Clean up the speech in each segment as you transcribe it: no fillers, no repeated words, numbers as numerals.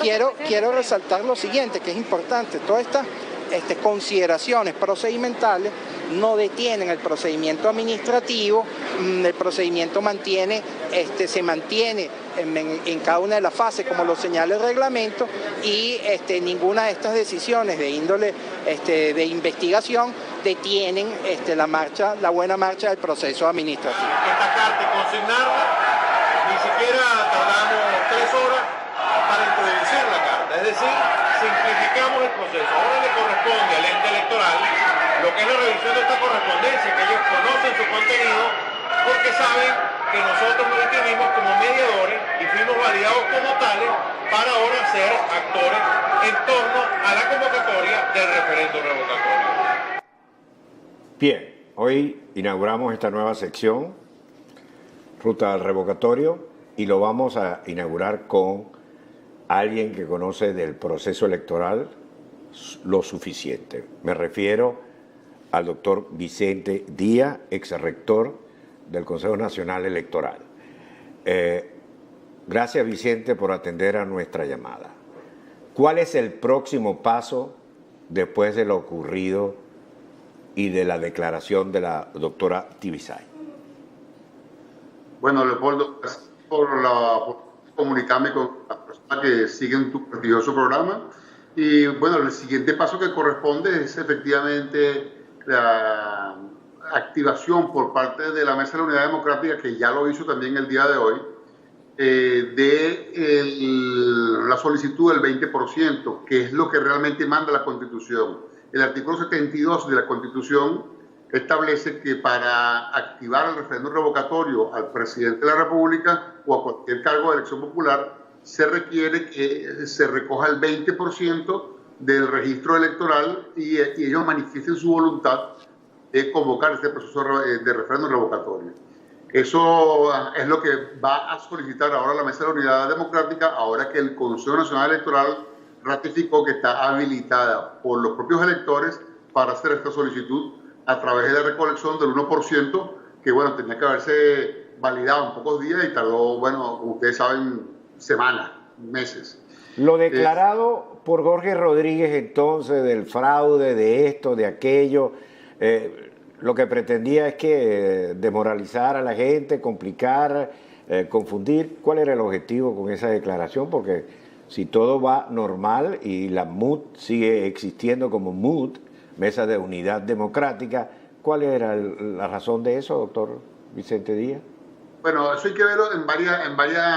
quiero resaltar lo siguiente, que es importante. Todas estas consideraciones procedimentales no detienen el procedimiento administrativo. El procedimiento se mantiene en cada una de las fases, como lo señala el reglamento, y ninguna de estas decisiones de índole de investigación detienen la buena marcha del proceso administrativo. Esta carta y consignarla, ni siquiera tardamos 3 horas para introducir la carta, es decir, simplificamos el proceso. Ahora le corresponde al ente electoral lo que es la revisión de esta correspondencia, que ellos conocen su contenido, porque saben que nosotros nos inscribimos como mediadores y fuimos validados como tales para ahora ser actores en torno a la convocatoria del referéndum revocatorio. Bien, hoy inauguramos esta nueva sección, Ruta al Revocatorio, y lo vamos a inaugurar con alguien que conoce del proceso electoral lo suficiente. Me refiero al doctor Vicente Díaz, ex rector del Consejo Nacional Electoral. Gracias, Vicente, por atender a nuestra llamada. ¿Cuál es el próximo paso después de lo ocurrido y de la declaración de la doctora Tibisay? Bueno, Leopoldo, gracias por comunicarme con las personas que siguen tu prestigioso programa. Y bueno, el siguiente paso que corresponde es efectivamente la activación por parte de la Mesa de la Unidad Democrática, que ya lo hizo también el día de hoy, la solicitud del 20%, que es lo que realmente manda la Constitución. El artículo 72 de la Constitución establece que para activar el referéndum revocatorio al presidente de la República o a cualquier cargo de elección popular, se requiere que se recoja el 20% del registro electoral y ellos manifiesten su voluntad de convocar este proceso de referéndum revocatorio. Eso es lo que va a solicitar ahora la Mesa de la Unidad Democrática, ahora que el Consejo Nacional Electoral ratificó que está habilitada por los propios electores para hacer esta solicitud a través de la recolección del 1%, que bueno, tenía que haberse validado en pocos días y tardó, bueno, como ustedes saben, semanas, meses. Lo declarado por Jorge Rodríguez entonces del fraude, de esto, de aquello, lo que pretendía es que desmoralizar a la gente, complicar, confundir. ¿Cuál era el objetivo con esa declaración? Porque si todo va normal y la MUD sigue existiendo como MUD, Mesa de Unidad Democrática, ¿cuál era la razón de eso, doctor Vicente Díaz? Bueno, eso hay que verlo en varias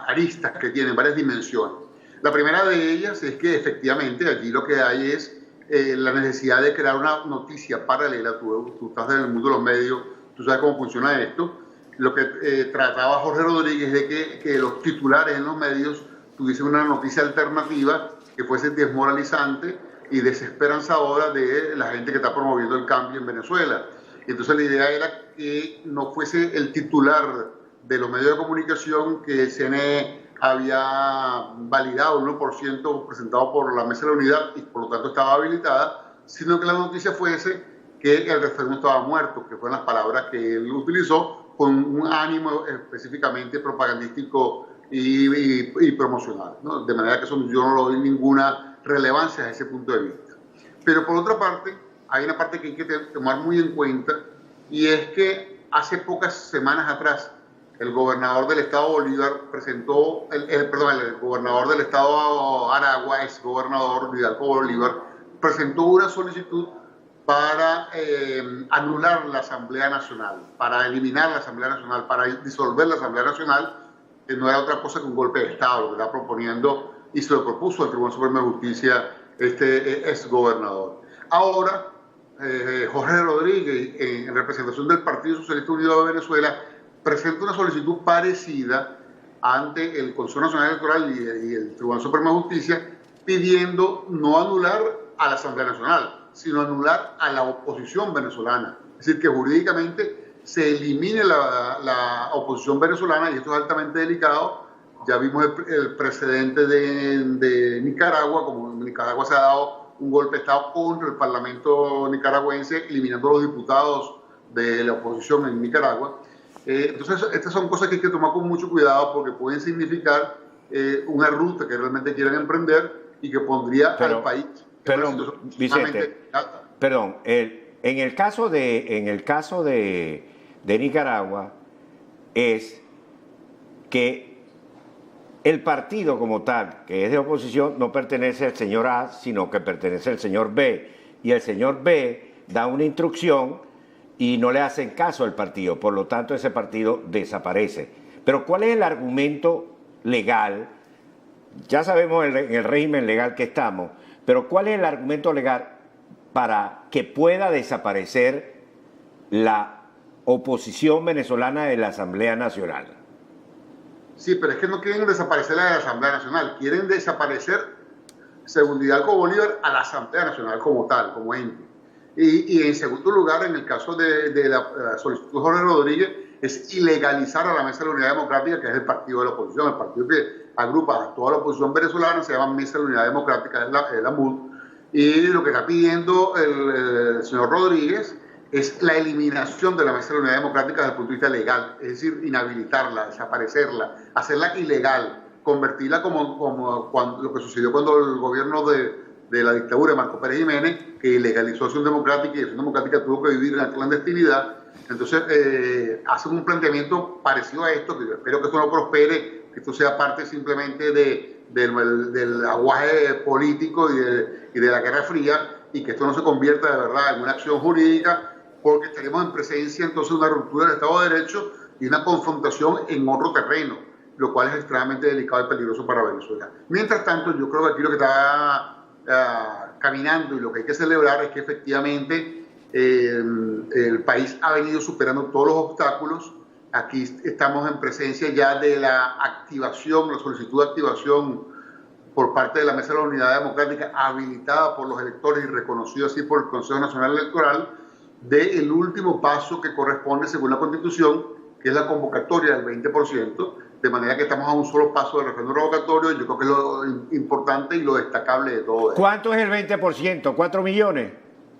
aristas que tienen, varias dimensiones. La primera de ellas es que efectivamente allí lo que hay es la necesidad de crear una noticia paralela. Tú estás en el mundo de los medios, tú sabes cómo funciona esto. Lo que trataba Jorge Rodríguez de que los titulares en los medios tuviesen una noticia alternativa que fuese desmoralizante y desesperanzadora de la gente que está promoviendo el cambio en Venezuela. Entonces la idea era que no fuese el titular de los medios de comunicación que el CNE había validado el 1% presentado por la Mesa de la Unidad y por lo tanto estaba habilitada, sino que la noticia fuese que el referéndum estaba muerto, que fueron las palabras que él utilizó con un ánimo específicamente propagandístico y promocional, ¿no? De manera que eso yo no le doy ninguna relevancia a ese punto de vista. Pero por otra parte, hay una parte que hay que tomar muy en cuenta, y es que hace pocas semanas atrás el gobernador del estado Bolívar presentó, el gobernador del estado Aragua, ex gobernador Vidalco Bolívar, presentó una solicitud para anular la Asamblea Nacional, para eliminar la Asamblea Nacional, para disolver la Asamblea Nacional, que no era otra cosa que un golpe de Estado, lo que está proponiendo y se lo propuso al Tribunal Supremo de Justicia este ex gobernador. Ahora, Jorge Rodríguez, en representación del Partido Socialista Unido de Venezuela, presenta una solicitud parecida ante el Consejo Nacional Electoral y el Tribunal Supremo de Justicia, pidiendo no anular a la Asamblea Nacional, sino anular a la oposición venezolana. Es decir, que jurídicamente se elimine la oposición venezolana, y esto es altamente delicado. Ya vimos el precedente de Nicaragua, como en Nicaragua se ha dado un golpe de Estado contra el Parlamento nicaragüense, eliminando a los diputados de la oposición en Nicaragua. Entonces, estas son cosas que hay que tomar con mucho cuidado, porque pueden significar una ruta que realmente quieran emprender y que pondría al país. Perdón, Vicente, perdón, en el caso de Nicaragua es que el partido como tal, que es de oposición, no pertenece al señor A, sino que pertenece al señor B. Y el señor B da una instrucción y no le hacen caso al partido, por lo tanto ese partido desaparece. Pero ¿cuál es el argumento legal? Ya sabemos en el régimen legal que estamos, pero ¿cuál es el argumento legal para que pueda desaparecer la oposición venezolana de la Asamblea Nacional? Sí, pero es que no quieren desaparecer la Asamblea Nacional, quieren desaparecer, según Hidalgo Bolívar, a la Asamblea Nacional como tal, como ente. Y en segundo lugar, en el caso de la solicitud de Jorge Rodríguez, es ilegalizar a la Mesa de la Unidad Democrática, que es el partido de la oposición, el partido que agrupa a toda la oposición venezolana, se llama Mesa de la Unidad Democrática, es la MUD. Y lo que está pidiendo el señor Rodríguez es la eliminación de la Mesa de la Unidad Democrática desde el punto de vista legal, es decir, inhabilitarla, desaparecerla, hacerla ilegal, convertirla como cuando, lo que sucedió cuando el gobierno de la dictadura de Marcos Pérez Jiménez, que ilegalizó Acción Democrática y Acción Democrática tuvo que vivir en la clandestinidad. Entonces, hacen un planteamiento parecido a esto, que yo espero que esto no prospere, que esto sea parte simplemente del aguaje político y de la Guerra Fría, y que esto no se convierta de verdad en una acción jurídica, porque estaremos en presencia entonces de una ruptura del Estado de Derecho y una confrontación en otro terreno, lo cual es extremadamente delicado y peligroso para Venezuela. Mientras tanto, yo creo que aquí lo que está caminando y lo que hay que celebrar es que efectivamente el país ha venido superando todos los obstáculos. Aquí estamos en presencia ya de la activación, la solicitud de activación por parte de la Mesa de la Unidad Democrática, habilitada por los electores y reconocida así por el Consejo Nacional Electoral, del último paso que corresponde según la Constitución, que es la convocatoria del 20%, de manera que estamos a un solo paso del referéndum revocatorio. Yo creo que es lo importante y lo destacable de todo esto. ¿Cuánto es el 20%? ¿4 millones?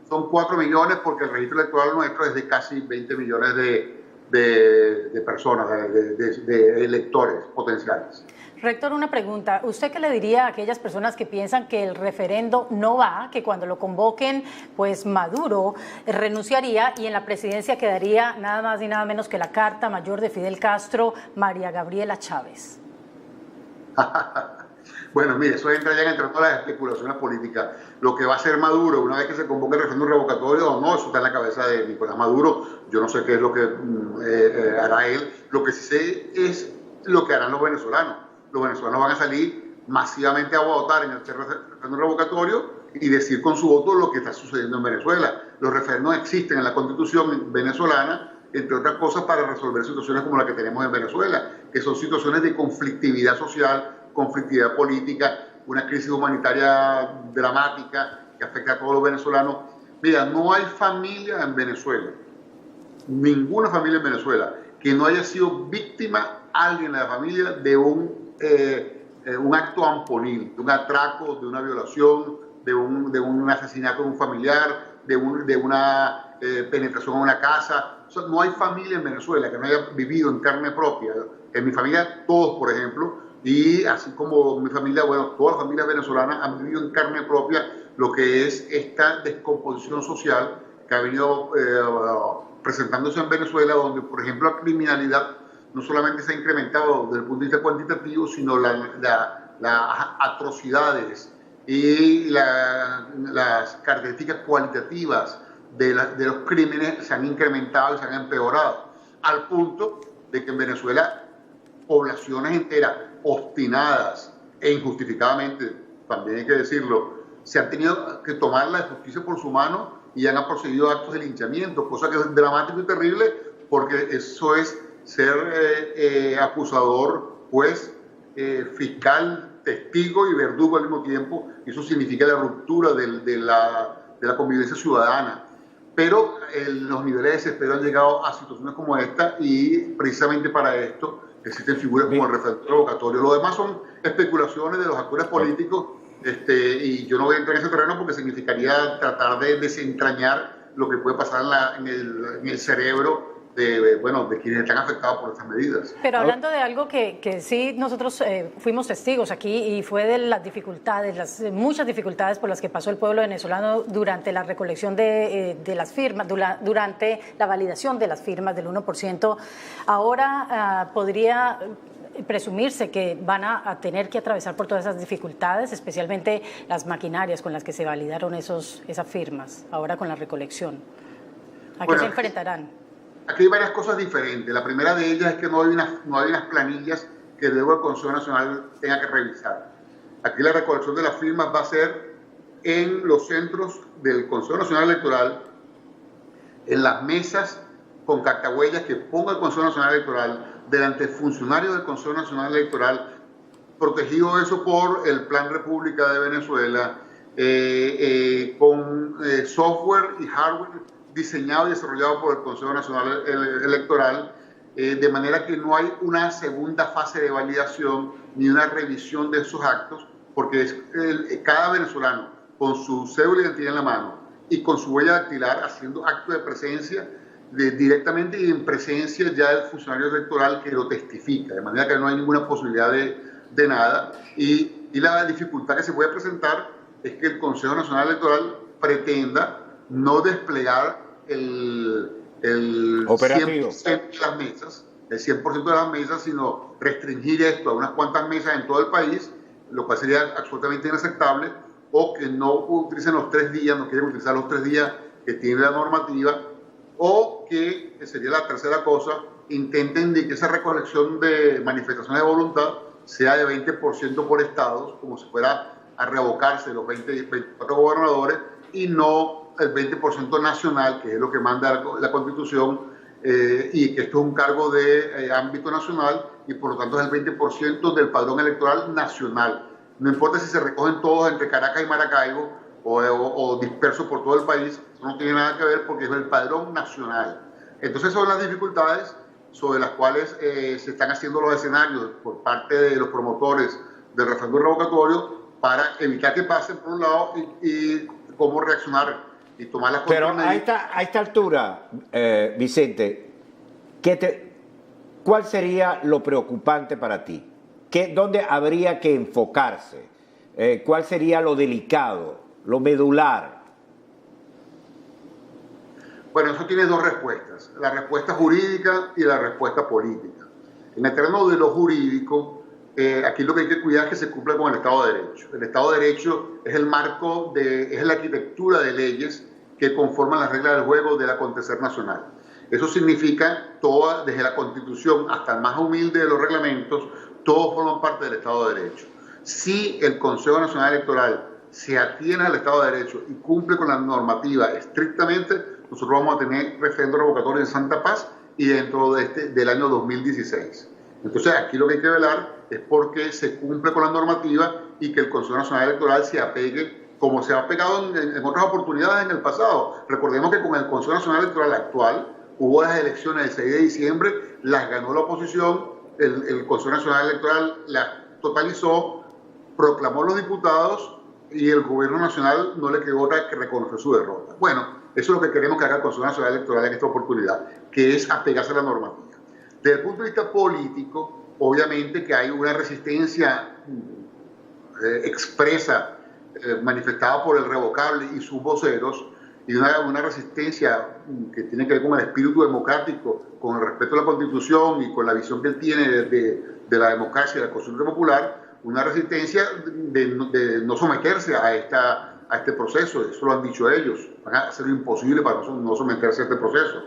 Son 4 millones porque el registro electoral nuestro es de casi 20 millones de personas, de electores potenciales. Rector, una pregunta. ¿Usted qué le diría a aquellas personas que piensan que el referendo no va, que cuando lo convoquen, pues Maduro renunciaría y en la presidencia quedaría nada más y nada menos que la carta mayor de Fidel Castro, María Gabriela Chávez? Bueno, mire, eso entra ya entre todas las especulaciones políticas. Lo que va a hacer Maduro una vez que se convoque el referéndum revocatorio o no, eso está en la cabeza de Nicolás Maduro. Yo no sé qué es lo que hará él. Lo que sí sé es lo que harán los venezolanos. Los venezolanos van a salir masivamente a votar en el referéndum revocatorio y decir con su voto lo que está sucediendo en Venezuela. Los referendos existen en la Constitución venezolana, entre otras cosas, para resolver situaciones como la que tenemos en Venezuela, que son situaciones de conflictividad social, conflictividad política, una crisis humanitaria dramática que afecta a todos los venezolanos. Mira, no hay familia en Venezuela, ninguna familia en Venezuela, que no haya sido víctima, alguien de la familia, de un acto amponil, de un atraco, de una violación, de un asesinato de un familiar, de una penetración a una casa. O sea, no hay familia en Venezuela que no haya vivido en carne propia. En mi familia, todos, por ejemplo, y así como mi familia, bueno, todas las familias venezolanas han vivido en carne propia lo que es esta descomposición social que ha venido presentándose en Venezuela, donde, por ejemplo, la criminalidad no solamente se ha incrementado desde el punto de vista cuantitativo, sino las atrocidades y las características cualitativas de los crímenes se han incrementado y se han empeorado, al punto de que en Venezuela poblaciones enteras obstinadas e injustificadamente, también hay que decirlo, se han tenido que tomar la justicia por su mano y han procedido a actos de linchamiento, cosa que es dramático y terrible, porque eso es ser acusador, juez, fiscal, testigo y verdugo al mismo tiempo, y eso significa la ruptura de la convivencia ciudadana. Pero los niveles de desespero han llegado a situaciones como esta, y precisamente para esto existen figuras como el referéndum revocatorio. Lo demás son especulaciones de los actores políticos, y yo no voy a entrar en ese terreno porque significaría tratar de desentrañar lo que puede pasar en el cerebro de quienes están afectados por estas medidas. Pero hablando de algo que sí nosotros fuimos testigos aquí y fue de las dificultades, las muchas dificultades por las que pasó el pueblo venezolano durante la recolección de las firmas, durante la validación de las firmas del 1%, ahora podría presumirse que van a tener que atravesar por todas esas dificultades, especialmente las maquinarias con las que se validaron esas firmas, ahora con la recolección. ¿A qué se enfrentarán? Aquí hay varias cosas diferentes. La primera de ellas es que no hay unas planillas que luego el Consejo Nacional tenga que revisar. Aquí la recolección de las firmas va a ser en los centros del Consejo Nacional Electoral, en las mesas con cartahuellas que ponga el Consejo Nacional Electoral, delante de funcionarios del Consejo Nacional Electoral, protegido eso por el Plan República de Venezuela, con software y hardware diseñado y desarrollado por el Consejo Nacional Electoral, de manera que no hay una segunda fase de validación ni una revisión de esos actos, porque es cada venezolano con su cédula de identidad en la mano y con su huella dactilar haciendo acto de presencia directamente y en presencia ya del funcionario electoral que lo testifica, de manera que no hay ninguna posibilidad de nada. Y la dificultad que se puede presentar es que el Consejo Nacional Electoral pretenda no desplegar el 100% de las mesas, el 100% de las mesas, sino restringir esto a unas cuantas mesas en todo el país, lo cual sería absolutamente inaceptable, o que no utilicen los 3 días, no quieren utilizar los 3 días que tiene la normativa, o que sería la tercera cosa, intenten de que esa recolección de manifestaciones de voluntad sea de 20% por estados, como si fuera a revocarse los 24 gobernadores, y no el 20% nacional, que es lo que manda la Constitución, y que esto es un cargo de ámbito nacional, y por lo tanto es el 20% del padrón electoral nacional. No importa si se recogen todos entre Caracas y Maracaibo, o dispersos por todo el país, eso no tiene nada que ver porque es el padrón nacional. Entonces son las dificultades sobre las cuales se están haciendo los escenarios por parte de los promotores del referéndum revocatorio para evitar que pasen por un lado y cómo reaccionar y tomar las contramedidas. Pero a esta altura, Vicente, ¿cuál sería lo preocupante para ti? ¿Dónde habría que enfocarse? ¿Cuál sería lo delicado, lo medular? Bueno, eso tiene 2 respuestas, la respuesta jurídica y la respuesta política. En el terreno de lo jurídico, aquí lo que hay que cuidar es que se cumpla con el Estado de Derecho. El Estado de Derecho es el marco, es la arquitectura de leyes que conforman las reglas del juego del acontecer nacional. Eso significa, desde la Constitución hasta el más humilde de los reglamentos, todos forman parte del Estado de Derecho. Si el Consejo Nacional Electoral se atiene al Estado de Derecho y cumple con la normativa estrictamente, nosotros vamos a tener referéndum revocatorio en Santa Paz y dentro del año 2016. Entonces aquí lo que hay que velar es porque se cumple con la normativa y que el Consejo Nacional Electoral se apegue como se ha apegado en otras oportunidades en el pasado. Recordemos que con el Consejo Nacional Electoral actual hubo las elecciones del 6 de diciembre, las ganó la oposición, el Consejo Nacional Electoral las totalizó, proclamó los diputados y el gobierno nacional no le quedó otra que reconocer su derrota. Bueno, eso es lo que queremos que haga el Consejo Nacional Electoral en esta oportunidad, que es apegarse a la normativa. Desde el punto de vista político, obviamente que hay una resistencia expresa, manifestada por el revocable y sus voceros, y una resistencia que tiene que ver con el espíritu democrático, con el respeto a la Constitución y con la visión que él tiene de la democracia y de la Constitución popular, una resistencia de no someterse a este proceso. Eso lo han dicho ellos, van a hacer lo imposible para no someterse a este proceso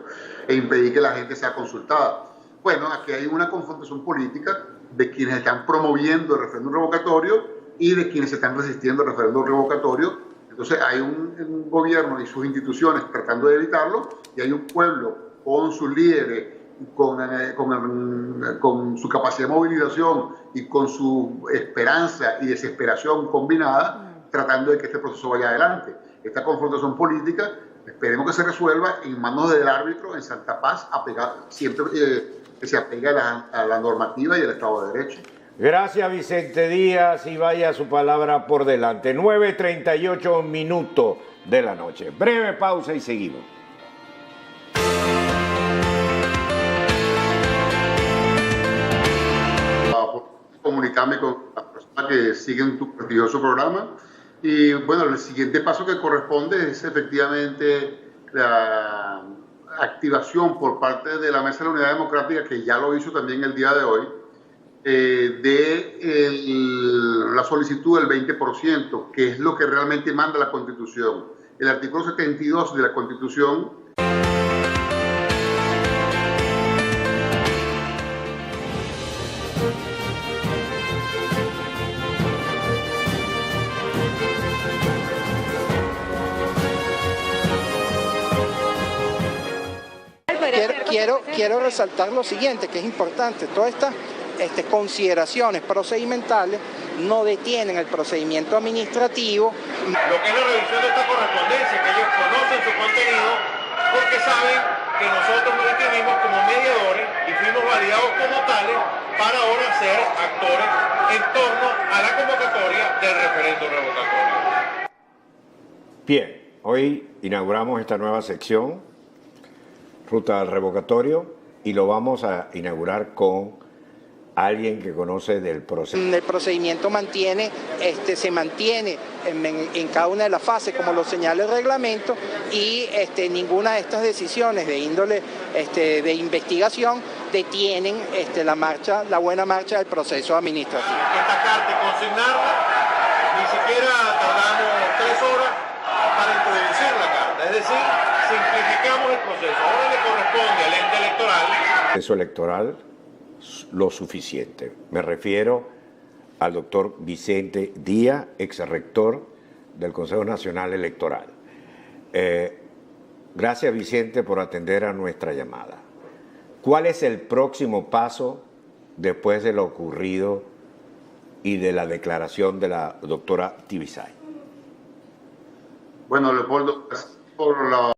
e impedir que la gente sea consultada. Bueno, aquí hay una confrontación política de quienes están promoviendo el referéndum revocatorio y de quienes están resistiendo el referéndum revocatorio. Entonces hay un gobierno y sus instituciones tratando de evitarlo, y hay un pueblo con sus líderes, con su capacidad de movilización y con su esperanza y desesperación combinada, tratando de que este proceso vaya adelante. Esta confrontación política esperemos que se resuelva en manos del árbitro en Santa Paz, siempre que se apegue a la normativa y al Estado de Derecho. Gracias, Vicente Díaz, y vaya su palabra por delante. 9:38 minutos de la noche. Breve pausa y seguimos. comunicarme con las personas que siguen tu prestigioso programa. Y bueno, el siguiente paso que corresponde es efectivamente la activación por parte de la Mesa de la Unidad Democrática, que ya lo hizo también el día de hoy, la solicitud del 20%, que es lo que realmente manda la Constitución. El artículo 72 de la Constitución quiero resaltar lo siguiente, que es importante. Todas estas consideraciones procedimentales no detienen el procedimiento administrativo. Lo que es la revisión de esta correspondencia, que ellos conocen su contenido, porque saben que nosotros nos inscribimos como mediadores y fuimos validados como tales para ahora ser actores en torno a la convocatoria del referéndum revocatorio. Bien, hoy inauguramos esta nueva sección, Ruta al Revocatorio, y lo vamos a inaugurar con alguien que conoce del proceso. El procedimiento se mantiene en cada una de las fases, como lo señala el reglamento, y ninguna de estas decisiones de índole de investigación detienen la buena marcha del proceso administrativo. Esta carta y consignarla, ni siquiera tardamos 3 horas para introducir la carta, es decir, simplificamos el proceso. Ahora le corresponde al ente electoral. El proceso electoral lo suficiente. Me refiero al doctor Vicente Díaz, ex rector del Consejo Nacional Electoral. Gracias, Vicente, por atender a nuestra llamada. ¿Cuál es el próximo paso después de lo ocurrido y de la declaración de la doctora Tibisay? Bueno, Leopoldo, por la